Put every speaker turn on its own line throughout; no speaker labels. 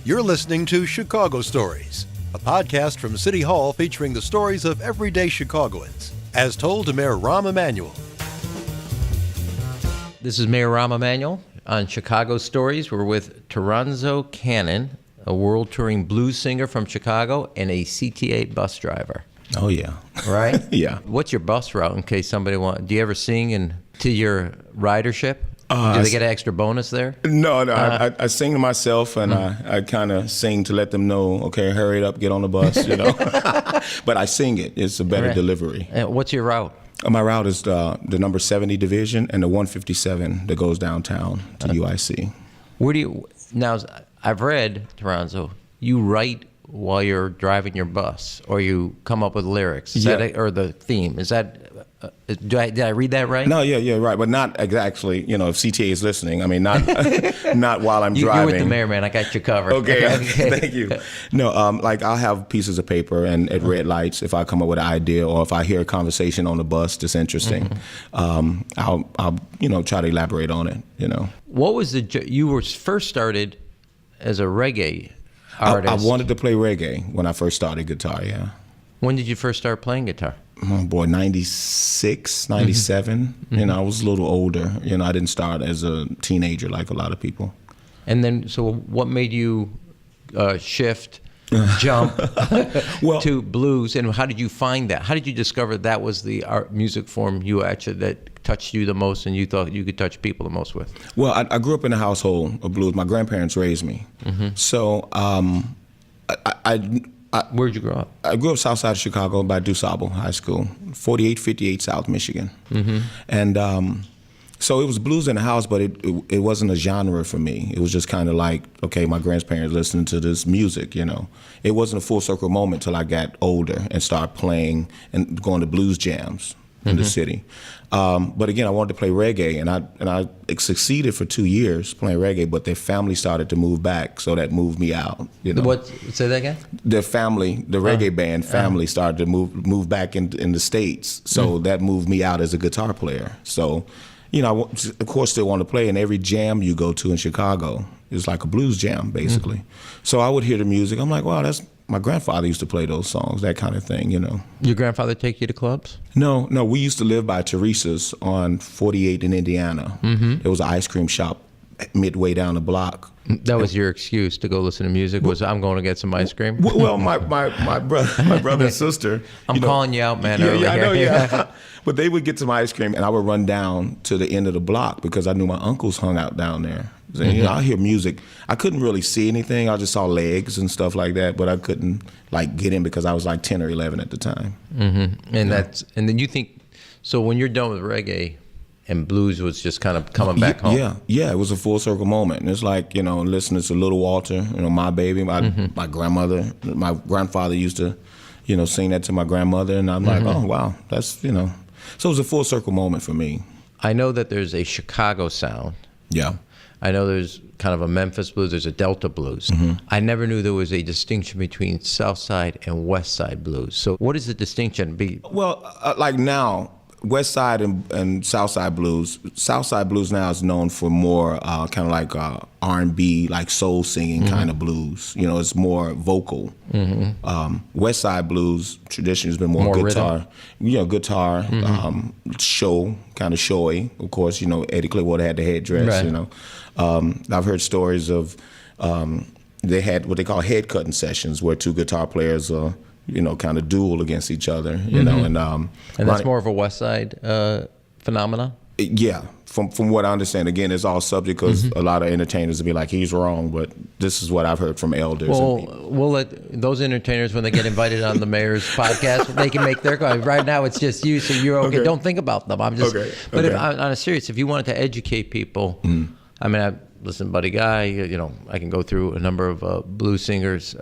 You're listening to Chicago Stories, a podcast from City Hall featuring the stories of everyday Chicagoans, as told to Mayor Emanuel.
This is Mayor Emanuel on Chicago Stories. We're with Toronzo Cannon, a world-touring blues singer from Chicago and a CTA bus driver.
Oh, yeah.
Right?
Yeah.
What's your bus route in case somebody wants? Do you ever sing to your ridership? Do they get an extra bonus there?
No. I sing to myself, and I kind of sing to let them know, okay, hurry up, get on the bus, you know. But I sing it. It's a better delivery.
And what's your route?
My route is the number 70 division and the 157 that goes downtown to UIC.
Where do you now? I've read, Toronzo, you write while you're driving your bus, or you come up with lyrics, or the theme. Is that? Did I read that right?
No, yeah, right, but not exactly. You know, if CTA is listening, I mean, not not while I'm driving.
You're with the mayor, man. I got you covered.
Okay. Thank you. No, like I'll have pieces of paper and at red lights if I come up with an idea or if I hear a conversation on the bus that's interesting, I'll try to elaborate on it. You know.
What was you were first started as a reggae artist?
I wanted to play reggae when I first started guitar. Yeah.
When did you first start playing guitar?
Oh boy, 96, 97. You know, I was a little older. You know, I didn't start as a teenager like a lot of people.
And then, so what made you jump to blues? And how did you find that? How did you discover that was the art music form that touched you the most and you thought you could touch people the most with?
Well, I grew up in a household of blues. My grandparents raised me. So
Where'd you grow up?
I grew up south side of Chicago by DuSable High School, 4858 South Michigan. And so it was blues in the house, but it wasn't a genre for me. It was just kind of like, okay, my grandparents listening to this music, you know. It wasn't a full circle moment till I got older and started playing and going to blues jams in the city. But again, I wanted to play reggae, and I succeeded for 2 years playing reggae, but their family started to move back, so that moved me out. You know?
What? Say that again?
The reggae band family started to move back in the States, so that moved me out as a guitar player. So, you know, I, of course, still want to play, and every jam you go to in Chicago is like a blues jam, basically. So I would hear the music. I'm like, wow, my grandfather used to play those songs, that kind of thing, you know.
Your grandfather take you to clubs?
No, we used to live by Teresa's on 48 in Indiana. It was an ice cream shop midway down the block.
That was your excuse to go listen to music, was I'm going to get some ice cream?
Well, my brother and sister.
I'm calling you out, man.
Yeah, I know, yeah. But they would get some ice cream, and I would run down to the end of the block because I knew my uncles hung out down there. So, you know, I hear music. I couldn't really see anything. I just saw legs and stuff like that, but I couldn't like get in because I was like 10 or 11 at the time.
And then you think, so when you're done with reggae and blues was just kind of coming back home?
Yeah, it was a full circle moment. And it's like, you know, listening to Little Walter, you know, My Baby, my grandmother, my grandfather used to, you know, sing that to my grandmother, and I'm like, oh, wow, that's, you know. So it was a full circle moment for me.
I know that there's a Chicago sound.
Yeah.
I know there's kind of a Memphis blues, there's a Delta blues. I never knew there was a distinction between South Side and West Side blues. So what is the distinction?
Well, like now, West Side and South Side blues. South Side blues now is known for more kind of like R&B, like soul singing kind of blues. You know, it's more vocal. West Side blues tradition has been more guitar. Rhythm. You know, guitar, show, kind of showy. Of course, you know, Eddie Clearwater had the headdress. Right. You know, I've heard stories of they had what they call head cutting sessions where two guitar players you know, kind of duel against each other, you know, and
that's more of a West Side phenomena.
Yeah, from what I understand, again, it's all subject because a lot of entertainers will be like, he's wrong, but this is what I've heard from elders.
Well, we'll let those entertainers, when they get invited on the mayor's podcast, they can make their call. Right now, it's just you, so you're okay. Don't think about them. I'm just. But if, on a serious, if you wanted to educate people, I mean, I listen, Buddy Guy, you know, I can go through a number of blues singers,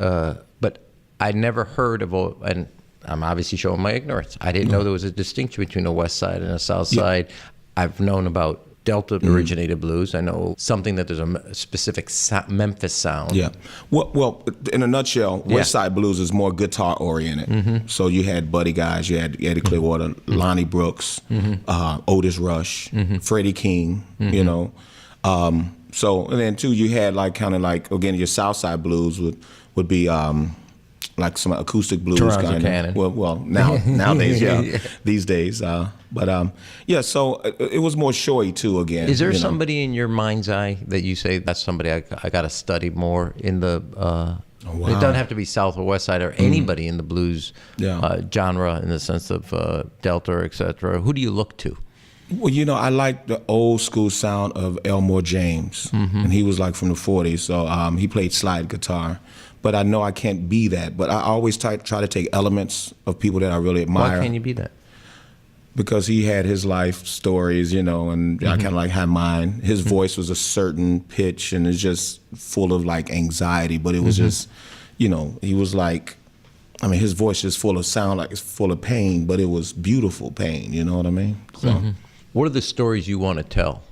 but I never heard of, and I'm obviously showing my ignorance. I didn't know there was a distinction between a West Side and a South Side. I've known about Delta originated blues. I know something that there's a specific Memphis sound.
Yeah. Well, in a nutshell, West Side blues is more guitar oriented. So you had Buddy Guys, you had Eddie Clearwater, Lonnie Brooks, Otis Rush, Freddie King, you know. So, and then too, you had like kind of like, again, your Southside blues would be like some acoustic blues
Toronzo
kind
Cannon.
of. Well, nowadays, yeah, these days. But yeah, so it was more showy too. Again,
is there somebody in your mind's eye that you say that's somebody I got to study more in the? It doesn't have to be South or West Side or anybody in the blues genre in the sense of Delta, etc. Who do you look to?
Well, I like the old school sound of Elmore James, and he was like from the '40s, so he played slide guitar. But I know I can't be that. But I always try to take elements of people that I really admire.
Why can't you be that?
Because he had his life stories, and I kind of like had mine. His voice was a certain pitch, and it's just full of like anxiety. But it was just, he was like, his voice just full of sound, like it's full of pain, but it was beautiful pain. You know what I mean? So,
what are the stories you want to tell?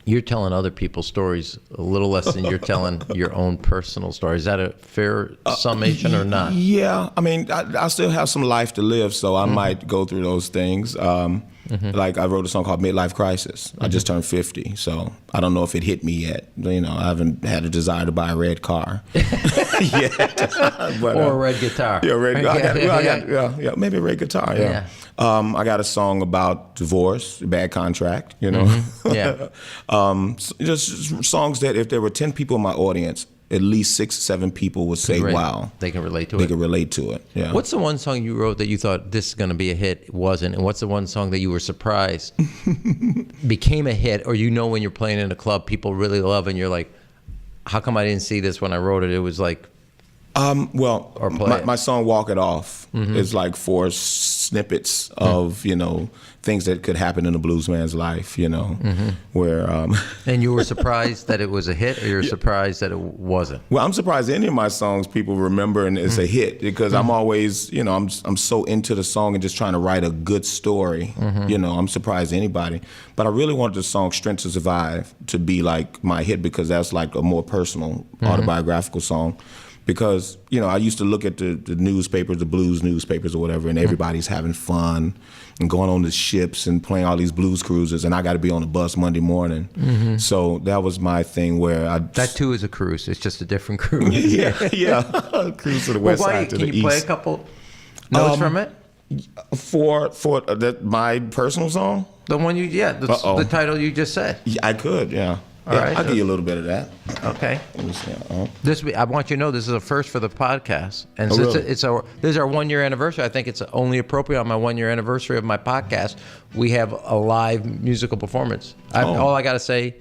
You're telling other people's stories a little less than you're telling your own personal story. Is that a fair summation or not?
Yeah, I still have some life to live, so I might go through those things. Like I wrote a song called Midlife Crisis. I just turned 50, so I don't know if it hit me yet. I haven't had a desire to buy a red car yet. But,
or a red guitar.
Yeah, red guitar. Maybe a red guitar, yeah. I got a song about divorce, bad contract,
Yeah.
Just songs that if there were 10 people in my audience, at least 6 or 7 people would say, wow.
They can relate to it.
They can relate to it, yeah.
What's the one song you wrote that you thought this is going to be a hit? It wasn't. And what's the one song that you were surprised became a hit, or when you're playing in a club, people really love, and you're like, how come I didn't see this when I wrote it? It was like...
my song "Walk It Off" is like 4 snippets of things that could happen in a blues man's life. Where.
And you were surprised that it was a hit, or you're surprised that it wasn't?
Well, I'm surprised any of my songs people remember and it's a hit, because I'm always I'm so into the song and just trying to write a good story. I'm surprised anybody, but I really wanted the song "Strength to Survive" to be like my hit, because that's like a more personal autobiographical song. Because, I used to look at the newspapers, the blues newspapers or whatever, and everybody's having fun and going on the ships and playing all these blues cruises, and I got to be on the bus Monday morning. So that was my thing where
That too is a cruise. It's just a different cruise.
yeah. Cruise to the west side, to the east.
Can you play a couple notes from it?
For my personal song?
The one the title you just said.
Yeah, I could, yeah.
All right,
I'll give you a little bit of that.
Okay.
Let me see.
I want you to know this is a first for the podcast, and since
really?
this is our 1 year anniversary, I think it's only appropriate on my 1 year anniversary of my podcast. We have a live musical performance. All I got to say,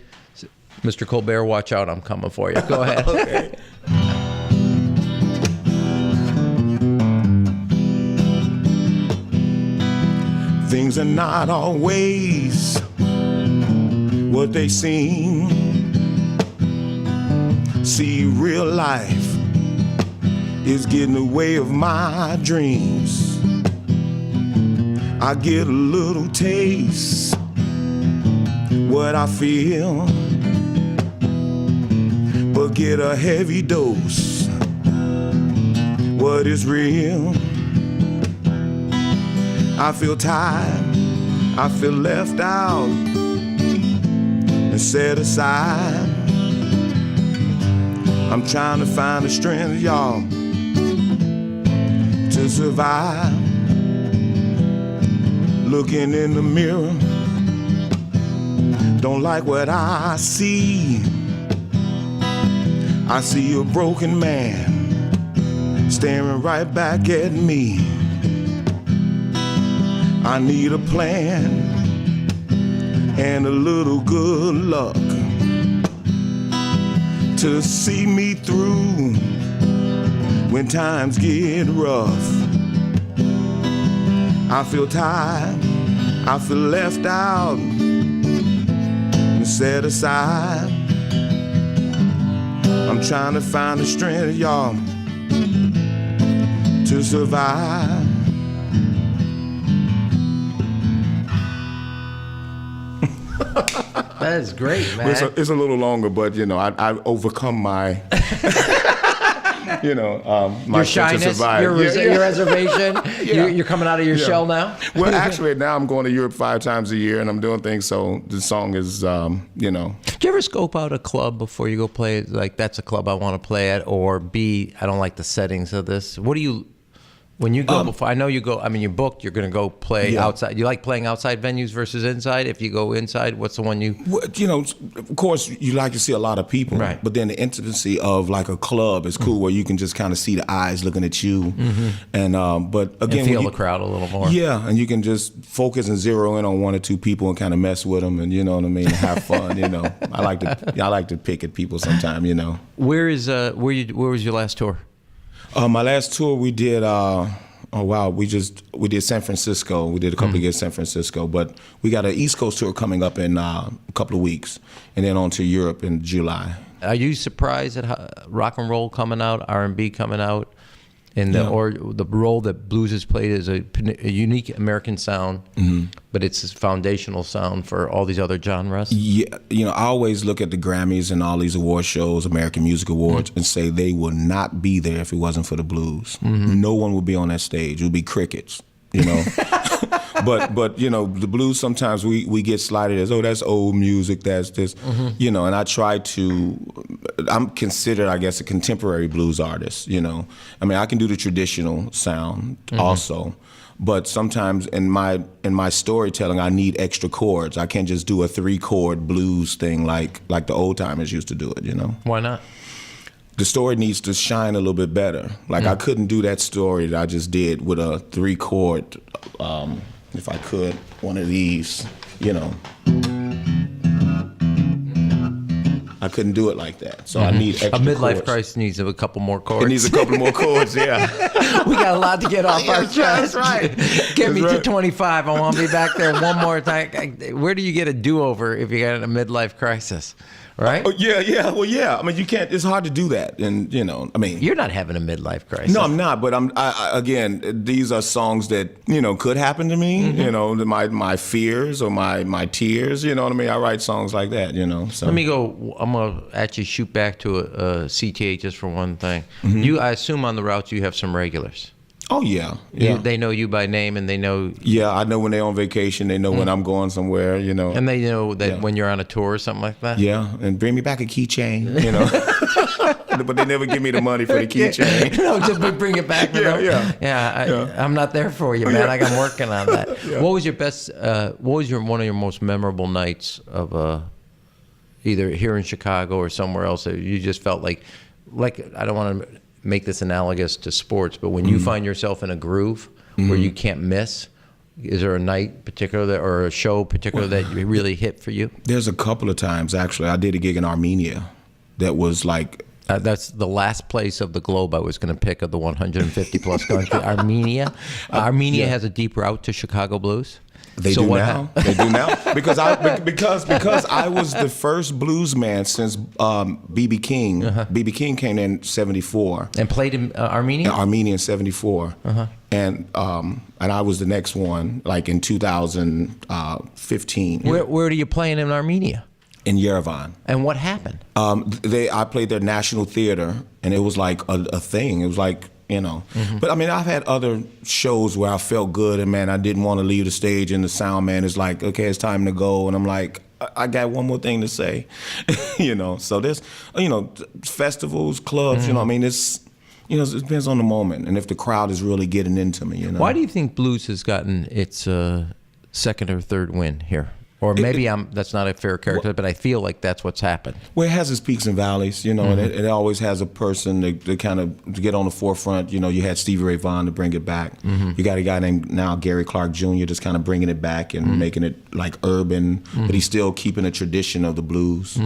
Mr. Colbert, watch out! I'm coming for you. Go ahead.
Okay. Things are not always what they seem. See, real life is getting in the way of my dreams. I get a little taste what I feel, but get a heavy dose what is real. I feel tired, I feel left out and set aside. I'm trying to find the strength, y'all, to survive. Looking in the mirror, don't like what I see. I see a broken man staring right back at me. I need a plan and a little good luck to see me through when times get rough. I feel tired, I feel left out and set aside. I'm trying to find the strength, y'all, to survive.
That is great, man.
It's a little longer, but I overcome my
your shyness, your reservation. You're coming out of your shell now.
Well, actually, now I'm going to Europe 5 times a year, and I'm doing things. So the song is,
Do you ever scope out a club before you go play? Like, that's a club I want to play at, or B, I don't like the settings of this. What do you? When you go before, I know you go. I mean, you're booked. You're going to go play outside. You like playing outside venues versus inside? If you go inside, what's the one you?
Well, of course, you like to see a lot of people,
right?
But then the intimacy of like a club is cool, where you can just kind of see the eyes looking at you, and but again,
and feel the crowd a little more.
Yeah, and you can just focus and zero in on 1 or 2 people and kind of mess with them, and you know what I mean, have fun. I like to pick at people sometimes.
Where was your last tour?
My last tour we did. We did San Francisco. We did a couple of gigs in San Francisco, but we got an East Coast tour coming up in a couple of weeks, and then on to Europe in July.
Are you surprised at rock and roll coming out, R&B coming out, or the role that blues has played as a unique American sound, but it's a foundational sound for all these other genres?
Yeah, I always look at the Grammys and all these award shows, American Music Awards, and say they will not be there if it wasn't for the blues. No one would be on that stage. It would be crickets. But the blues, sometimes we get slighted as, that's old music, that's this, and I try to, I'm considered, I guess, a contemporary blues artist, I mean, I can do the traditional sound also, but sometimes in my storytelling, I need extra chords. I can't just do a 3-chord blues thing like the old timers used to do it,
Why not?
The story needs to shine a little bit better. Like I couldn't do that story that I just did with a 3-chord, if I could, one of these, I couldn't do it like that. So I need extra
A midlife
chords.
crisis needs a couple more chords.
It needs a couple more chords, yeah.
We got a lot to get off our chest.
That's right.
Get me to 25. I want to be back there one more time. Where do you get a do-over if you got a midlife crisis? Right?
Yeah. Well, yeah. I mean, you can't. It's hard to do that, and I mean,
you're not having a midlife crisis.
No, I'm not. But again, these are songs that could happen to me. My fears or my tears. You know what I mean? I write songs like that. So
let me go. I'm gonna actually shoot back to a CTA just for one thing. I assume on the routes you have some regulars.
Oh, yeah.
They know you by name, and they know...
Yeah, I know when they're on vacation. They know when I'm going somewhere,
And they know that when you're on a tour or something like that?
Yeah, and bring me back a keychain, But they never give me the money for the keychain.
No, just bring it back. I'm not there for you, man. I'm working on that. What was your best... one of your most memorable nights of either here in Chicago or somewhere else that you just felt like I don't want to... make this analogous to sports, but when you find yourself in a groove where you can't miss, is there a night particular or a show particular that really hit for you?
There's a couple of times, actually. I did a gig in Armenia that was like...
that's the last place of the globe I was going to pick of the 150 plus countries. Armenia. Armenia has a deep route to Chicago blues.
They do now. They do now because I was the first blues man since B.B. King. B.B. King came in '74
and played in Armenia.
Armenia in '74, and I was the next one, like in 2015.
Where do you playing in Armenia?
In Yerevan.
And what happened?
I played their National Theater, and it was like a thing. It was like. But I mean, I've had other shows where I felt good and man, I didn't want to leave the stage and the sound man is like, okay, it's time to go. And I'm like, I got one more thing to say, so there's, festivals, clubs, I mean, it's, it depends on the moment and if the crowd is really getting into me,
Why do you think blues has gotten its second or third win here? Or maybe that's not a fair character, but I feel like that's what's happened.
Well, it has its peaks and valleys, and it always has a person to kind of to get on the forefront. You had Stevie Ray Vaughan to bring it back. You got a guy named now Gary Clark Jr. just kind of bringing it back and making it like urban, but he's still keeping a tradition of the blues.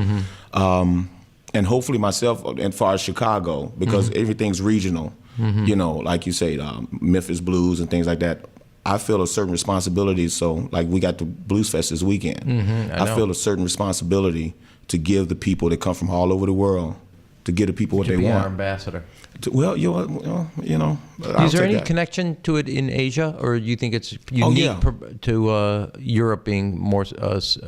And hopefully myself, as far as Chicago, because everything's regional, like you say, Memphis blues and things like that. I feel a certain responsibility. So, like, we got the Blues Fest this weekend. I feel a certain responsibility to give the people that come from all over the world, to give the people what they want.
To be our ambassador.
Is
there any connection to it in Asia, or do you think it's unique to Europe being more, since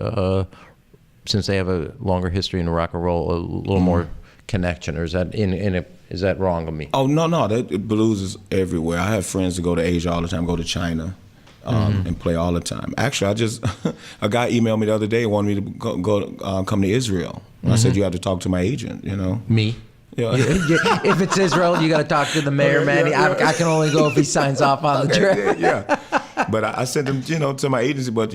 they have a longer history in rock and roll, a little more connection, or is that in Is that wrong of me?
Oh, no. Blues is everywhere. I have friends that go to Asia all the time, go to China, and play all the time. Actually, a guy emailed me the other day and wanted me to come to Israel. And I said, you have to talk to my agent, you know.
Me?
Yeah.
If it's Israel, you got to talk to the mayor, man. I can only go if he signs off on the trip.
Yeah. But I sent him, to my agency. But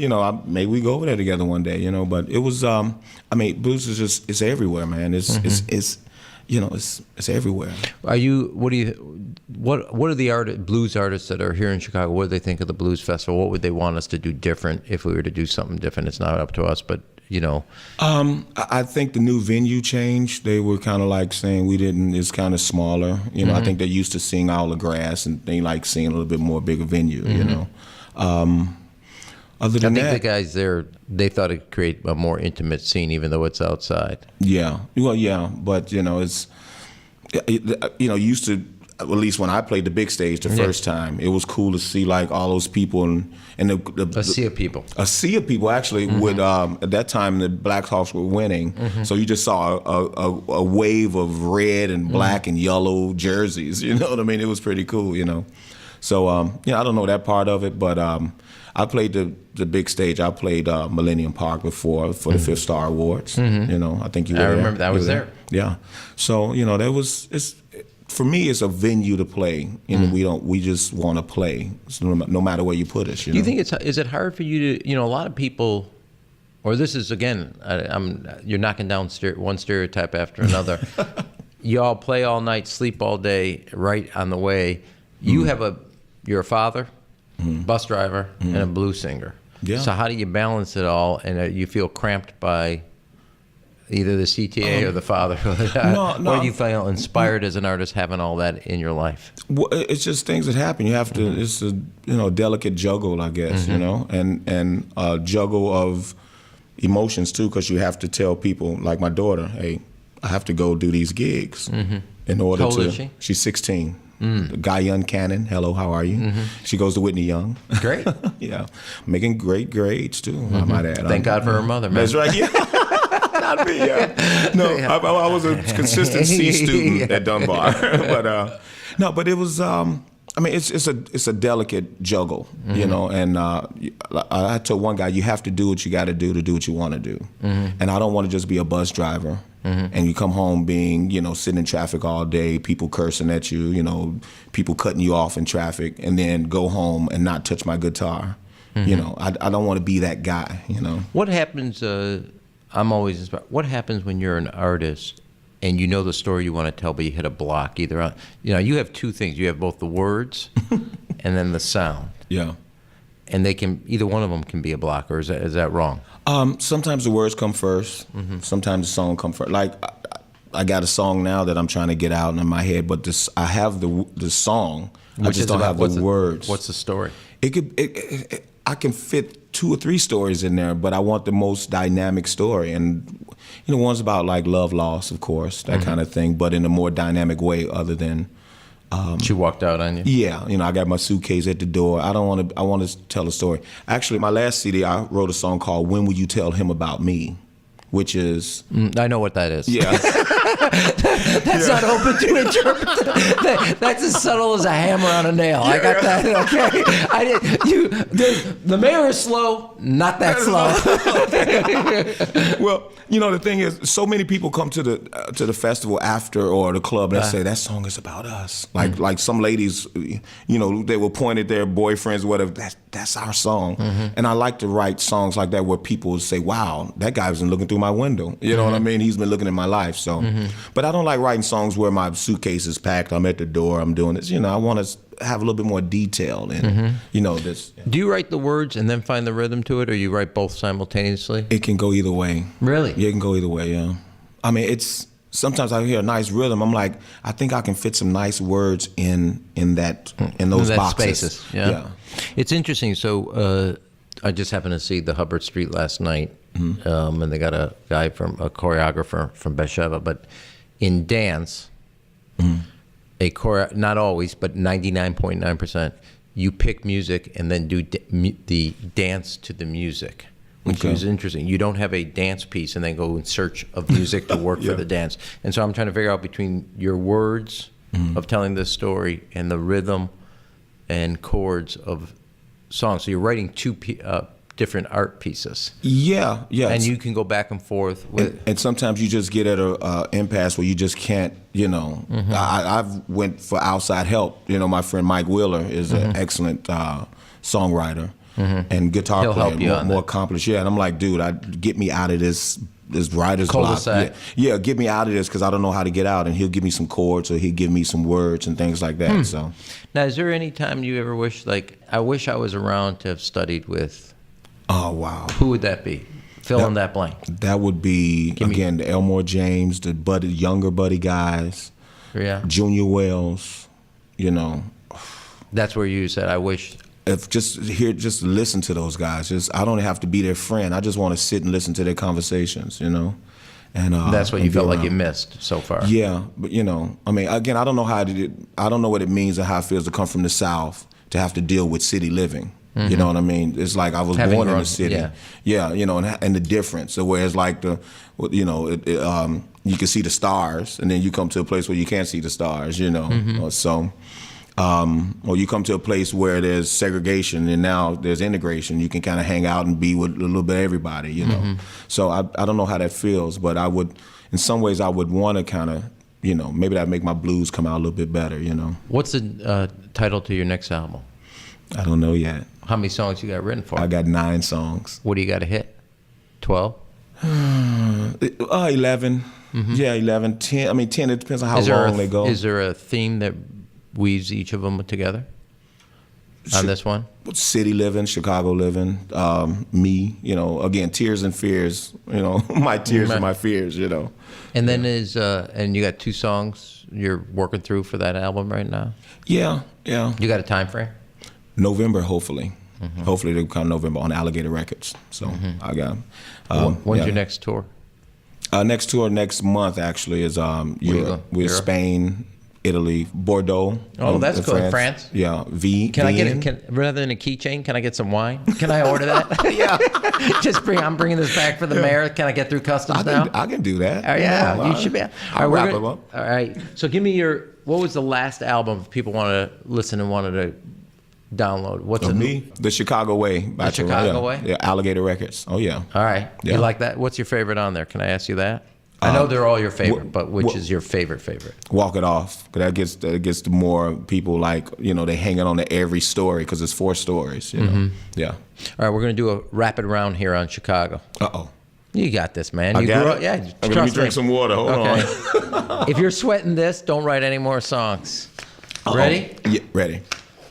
maybe we go over there together one day, But it was, blues is it's everywhere, man. It's everywhere.
What are the blues artists that are here in Chicago? What do they think of the blues festival? What would they want us to do different if we were to do something different? It's not up to us, but.
I think the new venue changed. They were kind of like saying it's kind of smaller. I think they're used to seeing all the grass, and they like seeing a little bit more bigger venue, Other than that,
I think the guys there, they thought it'd create a more intimate scene, even though it's outside.
Yeah. Well, yeah, but, it's, used to, at least when I played the big stage the first time, it was cool to see like all those people and
a sea of people.
A sea of people actually. With at that time the Blackhawks were winning, so you just saw a wave of red and black and yellow jerseys. You know what I mean? It was pretty cool. So I don't know that part of it, but I played the big stage. I played Millennium Park before for the 5th Star Awards. I think you were there.
I remember that. I was there.
Yeah. So for me, it's a venue to play, and we just want to play, so no matter where you put us.
Do you think is it hard for you to, a lot of people, or this is again, you're knocking down one stereotype after another. You all play all night, sleep all day, right on the way. You're a father, bus driver, and a blues singer. Yeah. So how do you balance it all, and you feel cramped by either the CTA or the fatherhood? Or do you feel inspired as an artist having all that in your life?
Well, it's just things that happen. You have to. It's a delicate juggle, I guess. And a juggle of emotions too, because you have to tell people, like my daughter, hey, I have to go do these gigs in order
How old
to.
Is she?
She's 16. Toronzo Cannon. Hello, how are you? She goes to Whitney Young.
Great.
Yeah, making great grades too. I might add.
Thank God for her mother, man.
That's right. Yeah. Not me, yeah. No, I was a consistent C student at Dunbar, but it was. It's a delicate juggle, And I told one guy, you have to do what you got to do what you want to do, and I don't want to just be a bus driver. And you come home being, sitting in traffic all day, people cursing at you, people cutting you off in traffic, and then go home and not touch my guitar. I don't want to be that guy.
What happens? I'm always inspired. What happens when you're an artist and you know the story you want to tell, but you hit a block? You have two things. You have both the words and then the sound.
Yeah.
And either one of them can be a block, or is that wrong?
Sometimes the words come first. Sometimes the song comes first. Like I got a song now that I'm trying to get out in my head, but I have the song. I just don't have the words.
What's the story?
I can fit 2 or 3 stories in there, but I want the most dynamic story. And, one's about like love loss, of course, that kind of thing, but in a more dynamic way other than...
She walked out on you?
Yeah. I got my suitcase at the door. I want to tell a story. Actually, my last CD, I wrote a song called When Will You Tell Him About Me? Which is...
I know what that is.
Yeah.
That's not open to interpretation. That's as subtle as a hammer on a nail. I got that. Okay. The mayor is slow, not that slow.
Well, the thing is, so many people come to the festival after or the club and they say that song is about us. Like some ladies, they will point at their boyfriends, whatever. That's our song. And I like to write songs like that where people say, "Wow, that guy's been looking through my window." You know what I mean? He's been looking at my life. So, but I don't like writing songs where my suitcase is packed. I'm at the door. I'm doing this. I want to have a little bit more detail in, this. Yeah.
Do you write the words and then find the rhythm to it, or you write both simultaneously?
It can go either way.
Really?
Yeah, it can go either way. Yeah. I mean, sometimes I hear a nice rhythm. I'm like, I think I can fit some nice words in those boxes.
Spaces. Yeah. It's interesting. So I just happened to see the Hubbard Street last night, and they got a choreographer from Beersheba. But in dance, not always, but 99.9%, you pick music and then do the dance to the music. which is interesting. You don't have a dance piece and then go in search of music to work for the dance. And so I'm trying to figure out between your words of telling this story and the rhythm and chords of songs. So you're writing two different art pieces.
Yeah.
And you can go back and forth with.
And sometimes you just get at a impasse where you just can't. I've went for outside help. My friend Mike Wheeler is an excellent songwriter and guitar
He'll
player,
help you
more accomplished. Yeah, and I'm like, dude, get me out of this writer's block. Yeah, get me out of this because I don't know how to get out. And he'll give me some chords or he'll give me some words and things like that. So
now, is there any time you ever wish, I wish I was around to have studied with?
Oh, wow.
Who would that be? Fill in that blank.
That would be, the Elmore James, the younger Buddy guys, Junior Wells,
That's where you said, I wish.
If just listen to those guys. I don't have to be their friend. I just want to sit and listen to their conversations, And
that's what you felt like you missed so far.
Yeah, but again, I don't know I don't know what it means and how it feels to come from the South to have to deal with city living. You know what I mean? It's like I was born in the city. And the difference. So whereas you can see the stars, and then you come to a place where you can't see the stars. So. Or you come to a place where there's segregation and now there's integration. You can kind of hang out and be with a little bit of everybody, So I don't know how that feels, but in some ways I would want to kind of, maybe that'd make my blues come out a little bit better,
What's the title to your next album?
I don't know yet.
How many songs you got written for?
I got 9 songs.
What do you got to hit? 12?
11. Yeah, 11. 10. 10, it depends on how long they go.
Is there a theme that weaves each of them together on this one?
City living, Chicago living, me, again, tears and fears, my tears and my fears,
And then and you got 2 songs you're working through for that album right now?
Yeah.
You got a time frame?
November, hopefully. Hopefully they'll come November on Alligator Records. So I got.
When's your next tour?
Next tour next month actually is Europe. We're Spain, Italy, Bordeaux.
Oh, that's cool. France.
Yeah,
Can I get rather than a keychain? Can I get some wine? Can I order that?
Yeah.
I'm bringing this back for the mayor. Can I get through customs now?
I can do that.
You should be.
I'll wrap them up.
All right. So give me what was the last album people wanted to listen and wanted to download? What's
me? The Chicago Way.
The Chicago Way?
Yeah, Alligator Records. Oh, yeah.
All right.
Yeah.
You like that? What's your favorite on there? Can I ask you that? I know they're all your favorite, but which is your favorite?
Walk It Off. That gets to more people they hanging on to every story because it's 4 stories, Yeah.
All right, we're going to do a rapid round here on Chicago.
Uh-oh.
You got this, man.
I got it?
Yeah,
let me drink some water. Hold
on. If you're sweating this, don't write any more songs. Ready?
Yeah, ready.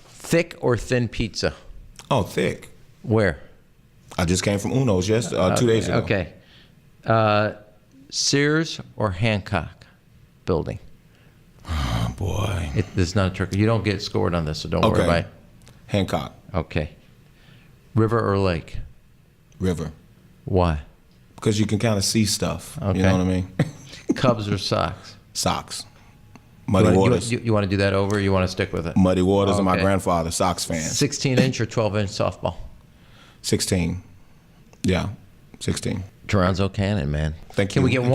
Thick or thin pizza?
Oh, thick.
Where?
I just came from Uno's 2 days ago.
Okay. Sears or Hancock building?
Oh, boy.
This is not a trick. You don't get scored on this, so don't worry about it.
Hancock.
Okay. River or lake?
River.
Why?
Because you can kind of see stuff.
Okay.
You know what I mean?
Cubs or Sox?
Sox. Muddy Waters.
You want to do that over or you want to stick with it?
Muddy Waters and my grandfather, Sox fan.
16-inch or 12-inch softball?
16. Yeah, 16.
Toronzo Cannon, man.
Thank you.
Can we get give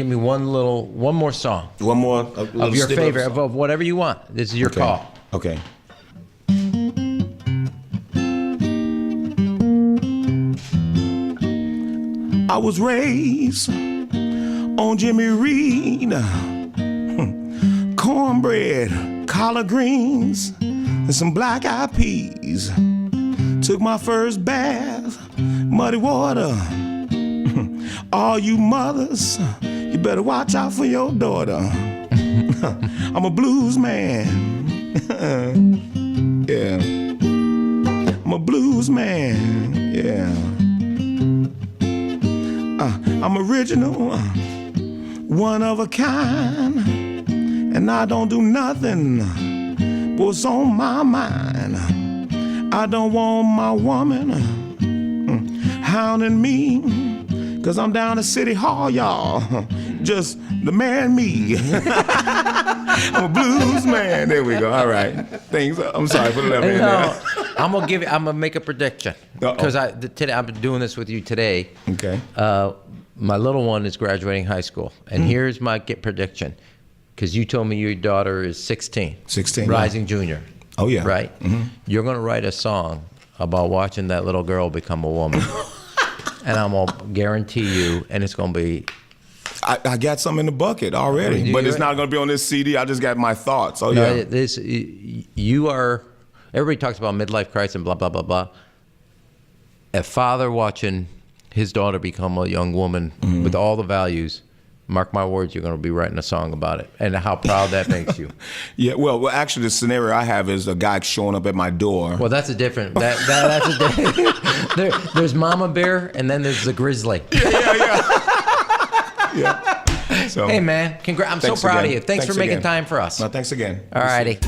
me one more song?
One more?
Of your favorite, of whatever you want. This is your call.
Okay. I was raised on Jimmy Reed, cornbread, collard greens, and some black-eyed peas. Took my first bath, muddy water. All you mothers, you better watch out for your daughter. I'm a blues man. Yeah. I'm a blues man. Yeah. I'm original, one of a kind, and I don't do nothing but what's on my mind. I don't want my woman hounding me, 'cause I'm down at City Hall, y'all. Just the man me. I'm a blues man. There we go. All right. Thanks. I'm sorry for the left hand.
I'm gonna make a prediction because today I've been doing this with you today.
Okay.
My little one is graduating high school, and here's my prediction. Because you told me your daughter is 16.
16.
Rising junior.
Oh, yeah.
Right? Mm-hmm. You're going to write a song about watching that little girl become a woman. And I'm going to guarantee you, and it's going to be...
I got some in the bucket already, but it's not going to be on this CD. I just got my thoughts. Oh, yeah.
You are... Everybody talks about midlife crisis and blah, blah, blah, blah. A father watching his daughter become a young woman with all the values... Mark my words, you're going to be writing a song about it, and how proud that makes you.
Yeah, well, actually, the scenario I have is a guy showing up at my door.
Well, that's a different. That's a different. There's Mama Bear, and then there's the Grizzly.
Yeah. So,
hey, man, I'm so proud of you. Thanks for making time for us.
No, thanks again.
All righty.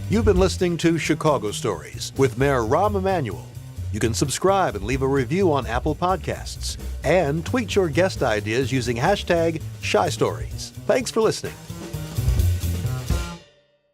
You've been listening to Chicago Stories with Mayor Emanuel. You can subscribe and leave a review on Apple Podcasts and tweet your guest ideas using #ShyStories. Thanks for listening.